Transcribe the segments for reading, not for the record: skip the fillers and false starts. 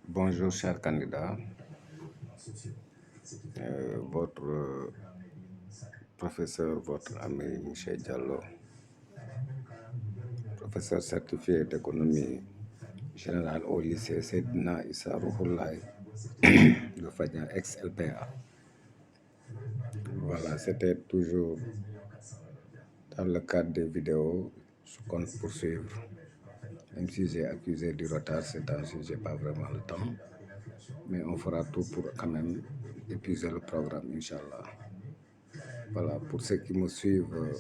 Bonjour, chers candidats. Votre professeur, votre ami Michel Diallo, professeur certifié d'économie générale au lycée Seydina Issa Rouhoulaye de Fadja, ex-LPA. Voilà, c'était toujours dans le cadre des vidéos. Je compte poursuivre. Même si j'ai accusé du retard, c'est temps-ci, je n'ai pas vraiment le temps. Mais on fera tout pour quand même épuiser le programme, Inch'Allah. Voilà, pour ceux qui me suivent,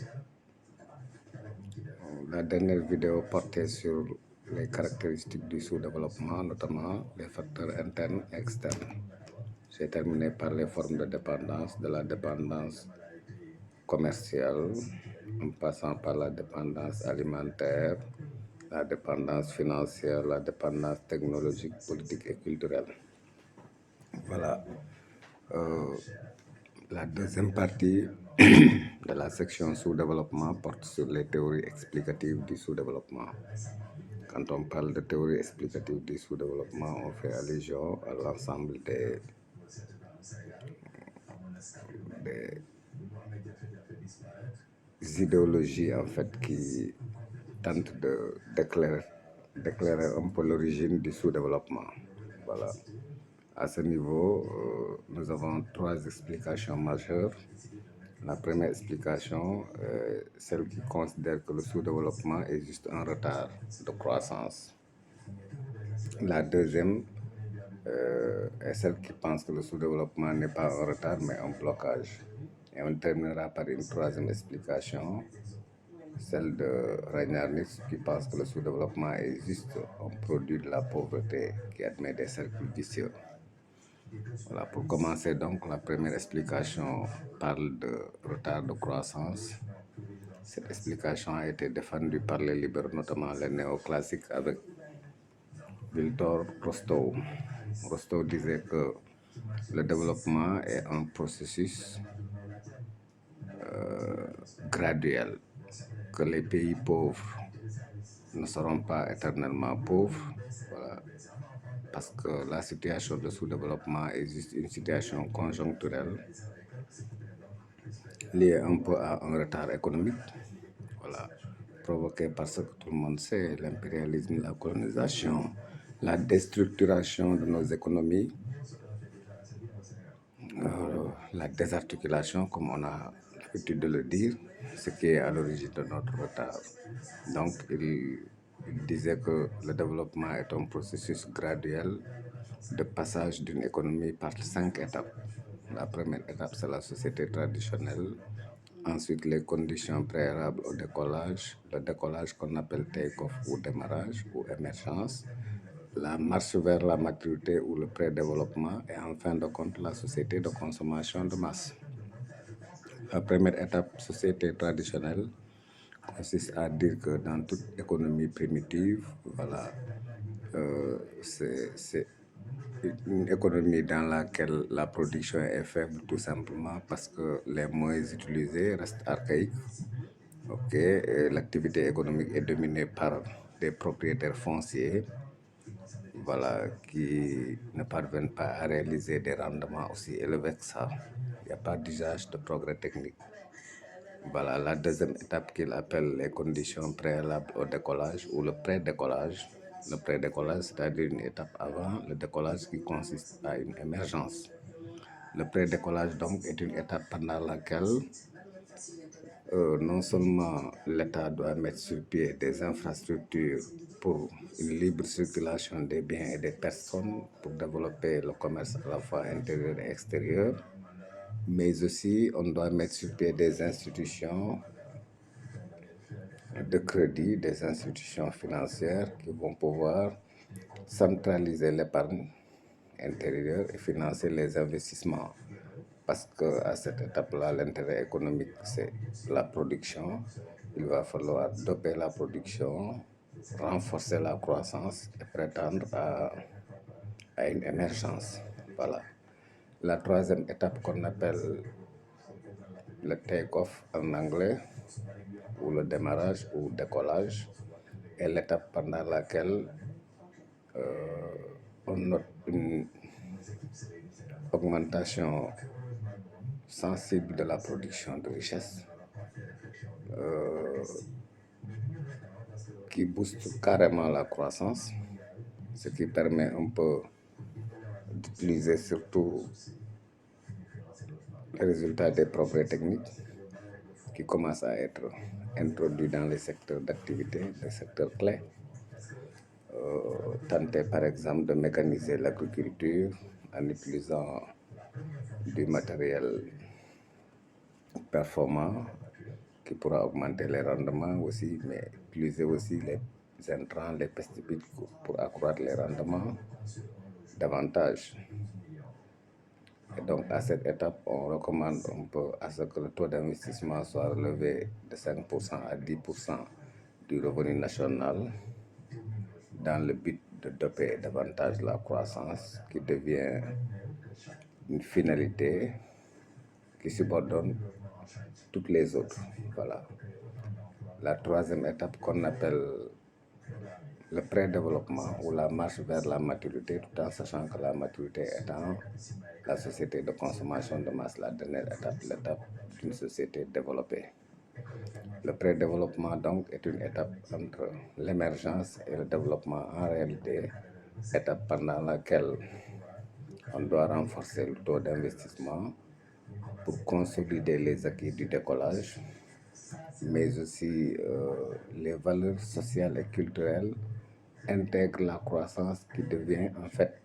la dernière vidéo portait sur les caractéristiques du sous-développement, notamment les facteurs internes et externes. J'ai terminé par les formes de dépendance, de la dépendance commerciale, en passant par la dépendance alimentaire, la dépendance financière, la dépendance technologique, politique et culturelle. Voilà. La deuxième partie de la section sous-développement porte sur les théories explicatives du sous-développement. Quand on parle de théorie explicative du sous-développement, on fait allusion à l'ensemble des idéologies en fait qui tentent d'éclairer un peu l'origine du sous-développement. Voilà. À ce niveau, nous avons trois explications majeures. La première explication, celle qui considère que le sous-développement est juste un retard de croissance. La deuxième est celle qui pense que le sous-développement n'est pas un retard mais un blocage. Et on terminera par une troisième explication, celle de Ragnar Nietzsche, qui pense que le sous-développement est juste un produit de la pauvreté qui admet des cercles vicieux. Voilà, pour commencer donc, la première explication parle de retard de croissance. Cette explication a été défendue par les libéraux, notamment les néoclassiques, avec Victor Rostow. Rostow disait que le développement est un processus graduel, que les pays pauvres ne seront pas éternellement pauvres, voilà, parce que la situation de sous-développement est juste une situation conjoncturelle liée un peu à un retard économique, voilà, provoqué par ce que tout le monde sait, l'impérialisme, la colonisation, la déstructuration de nos économies, la désarticulation, comme on a l'habitude de le dire, ce qui est à l'origine de notre retard. Donc, il disait que le développement est un processus graduel de passage d'une économie par 5 étapes. La première étape, c'est la société traditionnelle. Ensuite, les conditions préalables au décollage, le décollage qu'on appelle take-off ou démarrage ou émergence, la marche vers la maturité ou le pré-développement et en fin de compte la société de consommation de masse. La première étape, société traditionnelle, consiste à dire que dans toute économie primitive, voilà, c'est une économie dans laquelle la production est faible tout simplement parce que les moyens utilisés restent archaïques. Et l'activité économique est dominée par des propriétaires fonciers, voilà, qui ne parviennent pas à réaliser des rendements aussi élevés que ça. Il n'y a pas d'usage de progrès technique. Voilà, la deuxième étape qu'il appelle les conditions préalables au décollage ou le pré-décollage. Le pré-décollage, c'est-à-dire une étape avant le décollage qui consiste à une émergence. Le pré-décollage, donc, est une étape pendant laquelle non seulement l'État doit mettre sur pied des infrastructures pour une libre circulation des biens et des personnes, pour développer le commerce à la fois intérieur et extérieur, mais aussi on doit mettre sur pied des institutions de crédit, des institutions financières qui vont pouvoir centraliser l'épargne intérieure et financer les investissements. Parce qu'à cette étape-là, l'intérêt économique, c'est la production. Il va falloir doper la production, renforcer la croissance et prétendre à une émergence. Voilà. La troisième étape qu'on appelle le take-off en anglais, ou le démarrage ou décollage est l'étape pendant laquelle on note une augmentation sensible de la production de richesse qui booste carrément la croissance, ce qui permet un peu d'utiliser surtout les résultats des progrès techniques qui commencent à être introduits dans les secteurs d'activité, les secteurs clés. Tenter par exemple de mécaniser l'agriculture en utilisant du matériel performant qui pourra augmenter les rendements aussi, mais utiliser aussi les intrants, les pesticides pour accroître les rendements davantage. Et donc à cette étape, on recommande un peu à ce que le taux d'investissement soit relevé de 5% à 10% du revenu national dans le but de doper davantage la croissance qui devient une finalité qui subordonne toutes les autres. Voilà. La troisième étape qu'on appelle le pré-développement ou la marche vers la maturité, tout en sachant que la maturité étant la société de consommation de masse, la dernière étape, l'étape d'une société développée. Le pré-développement donc est une étape entre l'émergence et le développement en réalité, étape pendant laquelle on doit renforcer le taux d'investissement pour consolider les acquis du décollage, mais aussi les valeurs sociales et culturelles intègrent la croissance qui devient en fait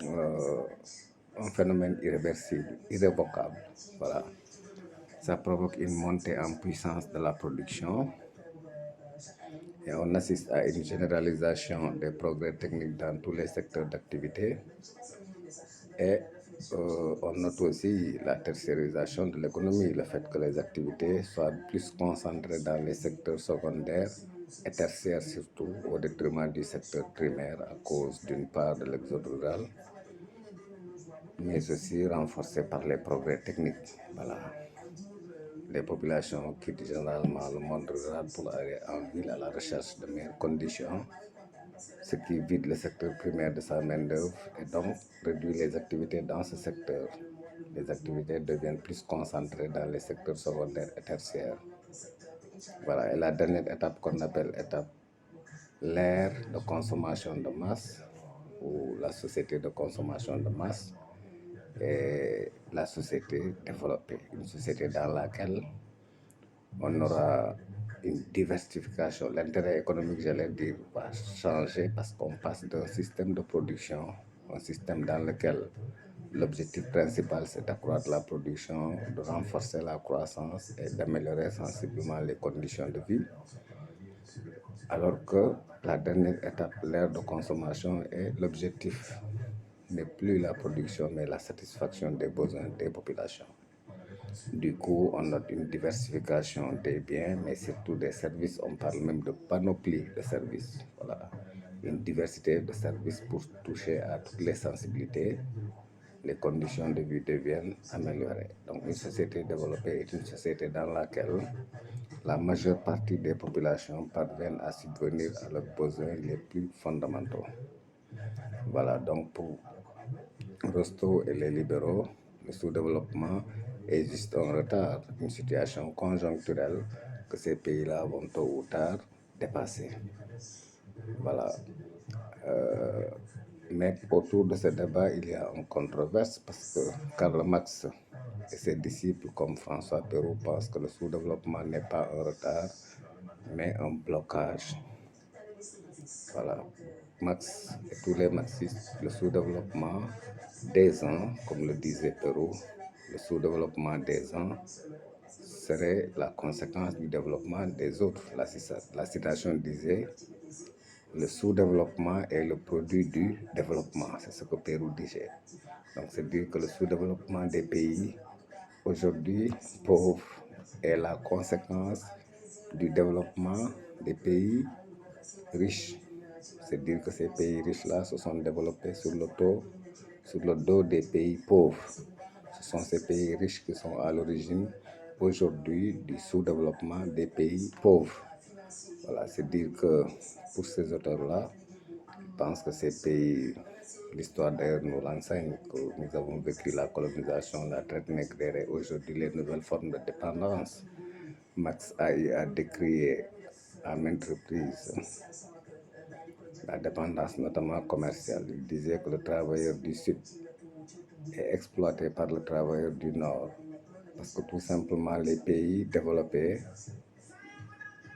un phénomène irréversible, irrévocable. Voilà. Ça provoque une montée en puissance de la production et on assiste à une généralisation des progrès techniques dans tous les secteurs d'activité et on note aussi la tertiarisation de l'économie, le fait que les activités soient plus concentrées dans les secteurs secondaires et tertiaires surtout, au détriment du secteur primaire à cause d'une part de l'exode rural, mais aussi renforcée par les progrès techniques. Voilà. Les populations quittent généralement le monde rural pour aller en ville à la recherche de meilleures conditions, ce qui vide le secteur primaire de sa main-d'œuvre et donc réduit les activités dans ce secteur. Les activités deviennent plus concentrées dans les secteurs secondaires et tertiaires. Voilà, et la dernière étape qu'on appelle l'ère de consommation de masse ou la société de consommation de masse et la société développée, une société dans laquelle on aura une diversification. L'intérêt économique, j'allais dire, va changer parce qu'on passe d'un système de production, un système dans lequel l'objectif principal c'est d'accroître la production, de renforcer la croissance et d'améliorer sensiblement les conditions de vie. Alors que la dernière étape, l'ère de consommation, et l'objectif n'est plus la production mais la satisfaction des besoins des populations. Du coup, on note une diversification des biens, mais surtout des services. On parle même de panoplie de services. Voilà, une diversité de services pour toucher à toutes les sensibilités. Les conditions de vie deviennent améliorées. Donc, une société développée est une société dans laquelle la majeure partie des populations parviennent à subvenir à leurs besoins les plus fondamentaux. Voilà, donc pour Rostow et les libéraux, le sous-développement est juste un retard, une situation conjoncturelle que ces pays-là vont tôt ou tard dépasser. Voilà. Mais autour de ce débat, il y a une controverse parce que Karl Marx et ses disciples comme François Perroux pensent que le sous-développement n'est pas un retard, mais un blocage. Voilà. Marx et tous les marxistes, le sous-développement des uns, comme le disait Perrault, le sous-développement des uns serait la conséquence du développement des autres. La citation disait le sous-développement est le produit du développement. C'est ce que Perrault disait. Donc, c'est dire que le sous-développement des pays aujourd'hui pauvres est la conséquence du développement des pays riches. C'est dire que ces pays riches-là se sont développés sur le dos des pays pauvres. Ce sont ces pays riches qui sont à l'origine aujourd'hui du sous-développement des pays pauvres. Voilà, c'est dire que pour ces auteurs-là, je pense que ces pays, l'histoire d'ailleurs nous l'enseigne, que nous avons vécu la colonisation, la traite négrière et aujourd'hui les nouvelles formes de dépendance. Max a décrié à maintes reprises la dépendance notamment commerciale. Il disait que le travailleur du Sud est exploité par le travailleur du Nord parce que tout simplement les pays développés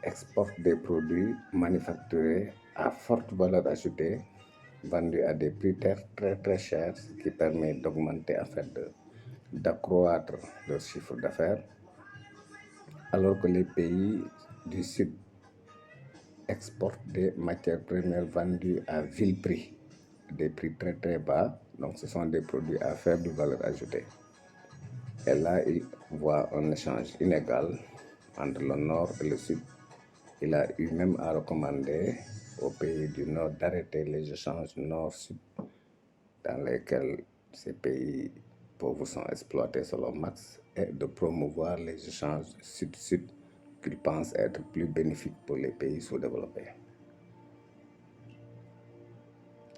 exportent des produits manufacturés à forte valeur ajoutée vendus à des prix très chers, ce qui permet d'augmenter en fait d'accroître leur chiffre d'affaires, alors que les pays du Sud exportent des matières premières vendues à vil prix, des prix très bas, donc ce sont des produits à faible valeur ajoutée. Et là, il voit un échange inégal entre le Nord et le Sud. Il a eu même à recommander aux pays du Nord d'arrêter les échanges Nord-Sud dans lesquels ces pays pauvres sont exploités selon Marx et de promouvoir les échanges Sud-Sud qu'il pense être plus bénéfiques pour les pays sous-développés.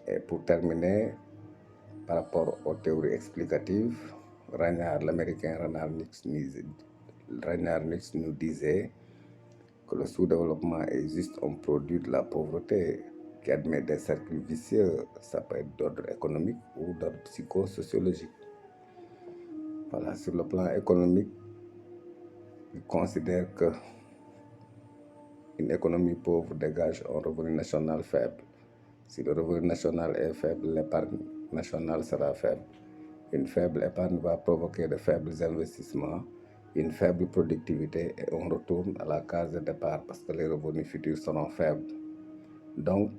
Et pour terminer, par rapport aux théories explicatives, l'américain Reinhard Nix nous disait que le sous-développement est juste un produit de la pauvreté qui admet des cercles vicieux. Ça peut être d'ordre économique ou d'ordre psychosociologique. Voilà, sur le plan économique, il considère que une économie pauvre dégage un revenu national faible. Si le revenu national est faible, l'épargne nationale sera faible. Une faible épargne va provoquer de faibles investissements, une faible productivité et on retourne à la case de départ parce que les revenus futurs seront faibles. Donc,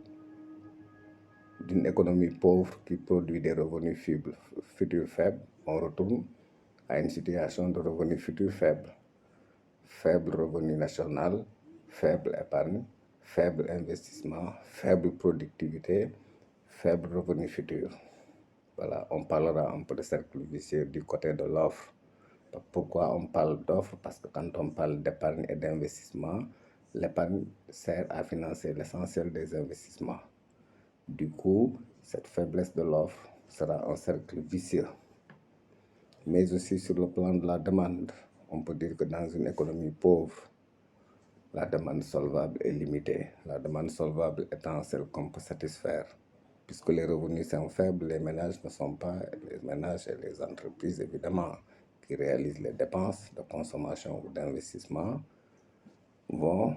d'une économie pauvre qui produit des revenus futurs faibles, on retourne à une situation de revenus futurs faibles. Faible revenu national, faible épargne, faible investissement, faible productivité, faible revenu futur. Voilà, on parlera un peu de cercle vicieux du côté de l'offre. Pourquoi on parle d'offre? Parce que quand on parle d'épargne et d'investissement, l'épargne sert à financer l'essentiel des investissements. Du coup, cette faiblesse de l'offre sera un cercle vicieux. Mais aussi sur le plan de la demande, on peut dire que dans une économie pauvre, la demande solvable est limitée. La demande solvable étant celle qu'on peut satisfaire. Puisque les revenus sont faibles, les ménages ne sont pas, les ménages et les entreprises évidemment qui réalisent les dépenses de consommation ou d'investissement vont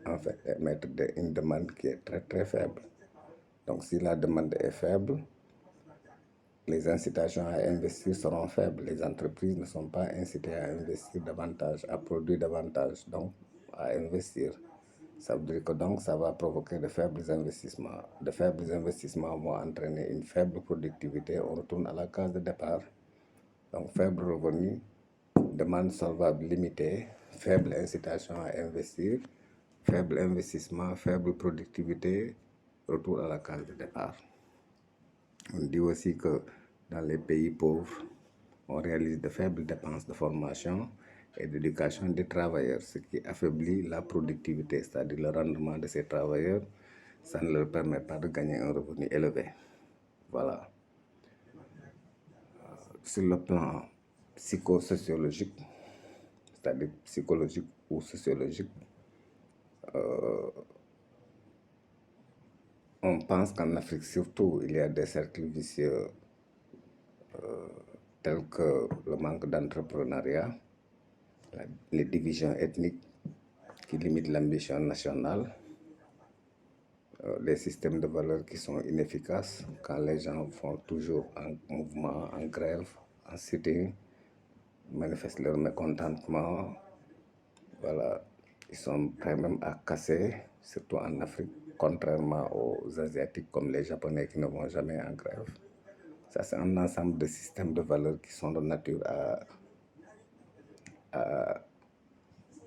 en fait émettre une demande qui est très faible. Donc si la demande est faible, les incitations à investir seront faibles. Les entreprises ne sont pas incitées à investir davantage, à produire davantage, donc à investir. Ça veut dire que donc ça va provoquer de faibles investissements. De faibles investissements vont entraîner une faible productivité. On retourne à la case de départ. Donc faible revenu, demande solvable limitée, faible incitation à investir, faible investissement, faible productivité, retour à la case de départ. On dit aussi que dans les pays pauvres, on réalise de faibles dépenses de formation et d'éducation des travailleurs, ce qui affaiblit la productivité, c'est-à-dire le rendement de ces travailleurs. Ça ne leur permet pas de gagner un revenu élevé. Voilà. Sur le plan psychosociologique, c'est-à-dire psychologique ou sociologique, on pense qu'en Afrique surtout, il y a des cercles vicieux tels que le manque d'entrepreneuriat, les divisions ethniques qui limitent l'ambition nationale, les systèmes de valeurs qui sont inefficaces quand les gens font toujours en mouvement, en grève, en sitting, manifestent leur mécontentement. Voilà, ils sont prêts même à casser, surtout en Afrique, contrairement aux Asiatiques comme les Japonais qui ne vont jamais en grève. Ça, c'est un ensemble de systèmes de valeurs qui sont de nature à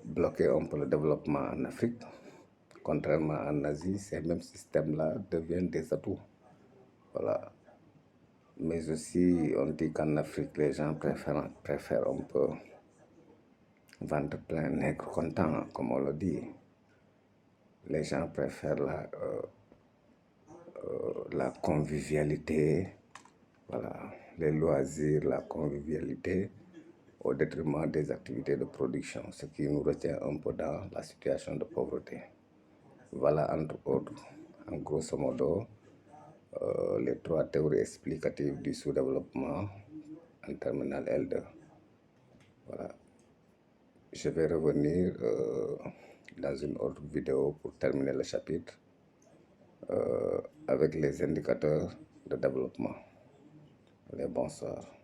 bloquer un peu le développement en Afrique. Contrairement en Asie, ces mêmes systèmes-là deviennent des atouts. Voilà. Mais aussi, on dit qu'en Afrique, les gens préfèrent un peu ventre plein, nègre content, comme on le dit. Les gens préfèrent la convivialité, voilà, les loisirs, la convivialité au détriment des activités de production, ce qui nous retient un peu dans la situation de pauvreté. Voilà, entre autres, en grosso modo, les trois théories explicatives du sous-développement en terminale L2. Voilà. Je vais revenir dans une autre vidéo pour terminer le chapitre avec les indicateurs de développement. Allez, bonsoir.